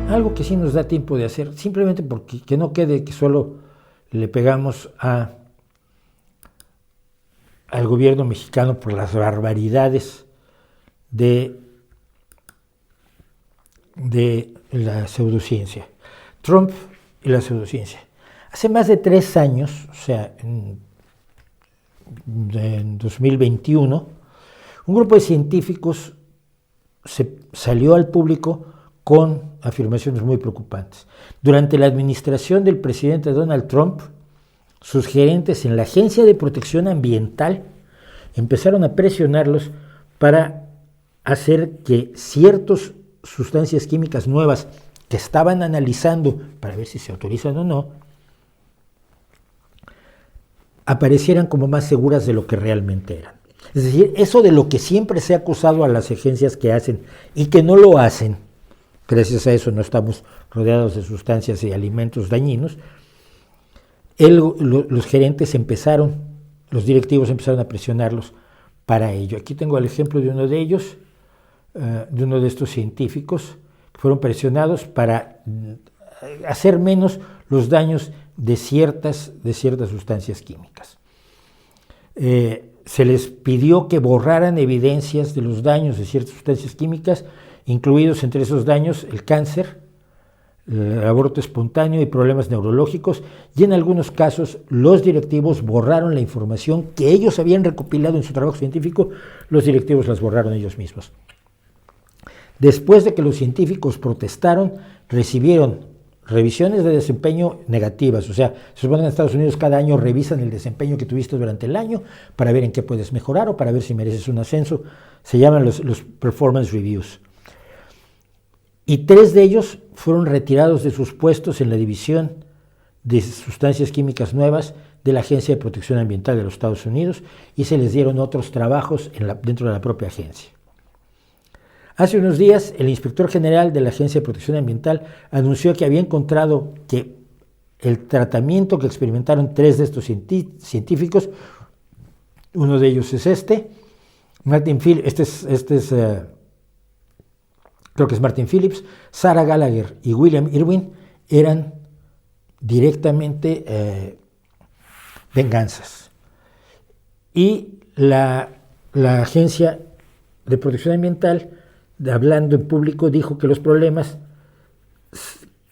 Algo que sí nos da tiempo de hacer, simplemente porque que no quede que solo le pegamos al gobierno mexicano por las barbaridades de la pseudociencia. Trump y la pseudociencia. Hace más de 3 años, o sea, en 2021, un grupo de científicos salió al público con afirmaciones muy preocupantes. Durante la administración del presidente Donald Trump, sus gerentes en la Agencia de Protección Ambiental empezaron a presionarlos para hacer que ciertas sustancias químicas nuevas que estaban analizando para ver si se autorizan o no, aparecieran como más seguras de lo que realmente eran. Es decir, eso de lo que siempre se ha acusado a las agencias que hacen y que no lo hacen, gracias a eso no estamos rodeados de sustancias y alimentos dañinos, los gerentes los directivos empezaron a presionarlos para ello. Aquí tengo el ejemplo de uno de ellos, de uno de estos científicos, que fueron presionados para hacer menos los daños de ciertas sustancias químicas. Se les pidió que borraran evidencias de los daños de ciertas sustancias químicas, incluidos entre esos daños el cáncer, el aborto espontáneo y problemas neurológicos, y en algunos casos los directivos borraron la información que ellos habían recopilado en su trabajo científico, los directivos las borraron ellos mismos. Después de que los científicos protestaron, recibieron revisiones de desempeño negativas, o sea, se supone que en Estados Unidos cada año revisan el desempeño que tuviste durante el año para ver en qué puedes mejorar o para ver si mereces un ascenso, se llaman los performance reviews. Y 3 de ellos fueron retirados de sus puestos en la División de Sustancias Químicas Nuevas de la Agencia de Protección Ambiental de los Estados Unidos y se les dieron otros trabajos dentro de la propia agencia. Hace unos días, el inspector general de la Agencia de Protección Ambiental anunció que había encontrado que el tratamiento que experimentaron 3 de estos científicos, uno de ellos es Martin Phillips, creo que es Martin Phillips, Sarah Gallagher y William Irwin, eran directamente venganzas. Y la Agencia de Protección Ambiental, hablando en público, dijo que los problemas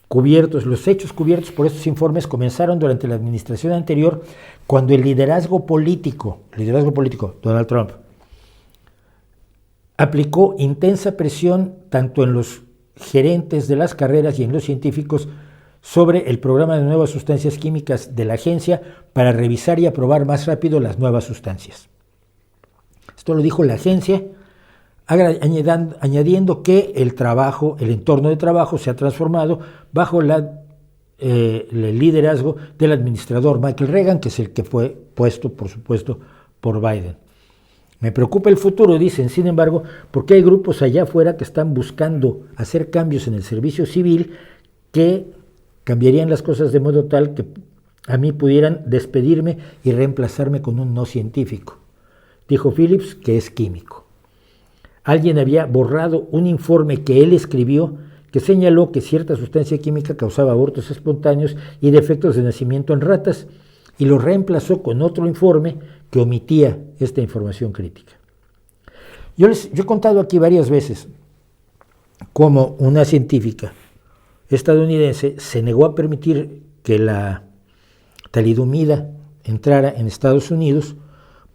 cubiertos, los hechos cubiertos por estos informes comenzaron durante la administración anterior, cuando el liderazgo político, Donald Trump, aplicó intensa presión tanto en los gerentes de las carreras y en los científicos sobre el programa de nuevas sustancias químicas de la agencia para revisar y aprobar más rápido las nuevas sustancias. Esto lo dijo la agencia, añadiendo que el entorno de trabajo se ha transformado bajo el liderazgo del administrador Michael Reagan, que es el que fue puesto, por supuesto, por Biden. Me preocupa el futuro, dicen, sin embargo, porque hay grupos allá afuera que están buscando hacer cambios en el servicio civil que cambiarían las cosas de modo tal que a mí pudieran despedirme y reemplazarme con un no científico. Dijo Phillips, que es químico. Alguien había borrado un informe que él escribió que señaló que cierta sustancia química causaba abortos espontáneos y defectos de nacimiento en ratas, y lo reemplazó con otro informe que omitía esta información crítica. Yo he contado aquí varias veces cómo una científica estadounidense se negó a permitir que la talidomida entrara en Estados Unidos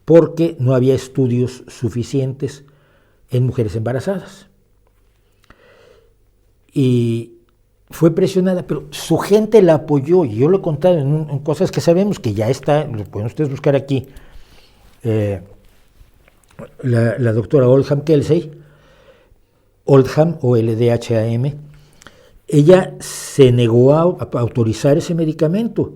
porque no había estudios suficientes en mujeres embarazadas. Y fue presionada, pero su gente la apoyó, y yo lo he contado en cosas que sabemos que ya está, lo pueden ustedes buscar aquí, la doctora Oldham Kelsey, Oldham, O-L-D-H-A-M, ella se negó a autorizar ese medicamento,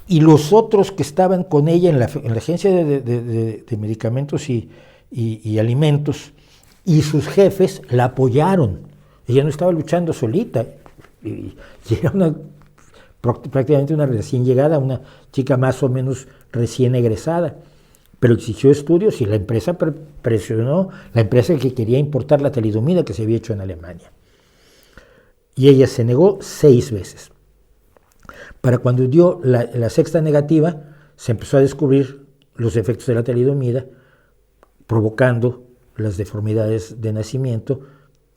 y los otros que estaban con ella en la Agencia de Medicamentos y Alimentos, y sus jefes la apoyaron. Ella no estaba luchando solita, y era prácticamente una recién llegada, una chica más o menos recién egresada, pero exigió estudios y la empresa presionó, la empresa que quería importar la talidomida que se había hecho en Alemania. y ella se negó 6 veces. Para cuando dio la sexta negativa, se empezó a descubrir los efectos de la talidomida, provocando las deformidades de nacimiento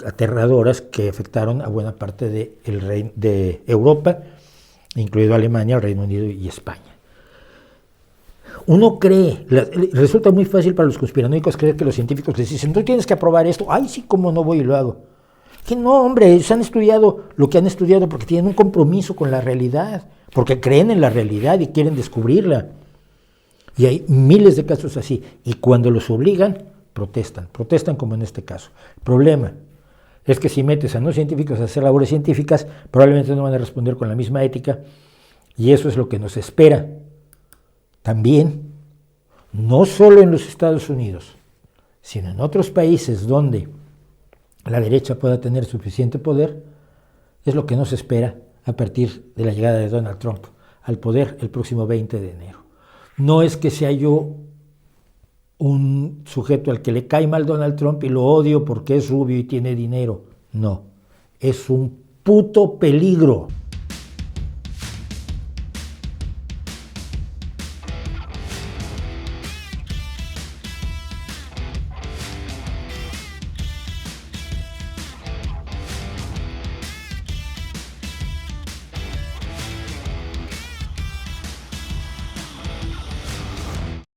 aterradoras que afectaron a buena parte de Europa, incluido Alemania, Reino Unido y España. Uno cree, resulta muy fácil para los conspiranoicos creer que los científicos les dicen, tú tienes que aprobar esto, ay sí, cómo no voy y lo hago. Que no, hombre, ellos han estudiado lo que han estudiado porque tienen un compromiso con la realidad, porque creen en la realidad y quieren descubrirla. Y hay miles de casos así, y cuando los obligan, protestan como en este caso. El problema es que si metes a no científicos a hacer labores científicas, probablemente no van a responder con la misma ética, y eso es lo que nos espera. También, no solo en los Estados Unidos, sino en otros países donde la derecha pueda tener suficiente poder, es lo que nos espera a partir de la llegada de Donald Trump al poder el próximo 20 de enero. No es que sea yo un sujeto al que le cae mal Donald Trump y lo odio porque es rubio y tiene dinero. No, es un puto peligro.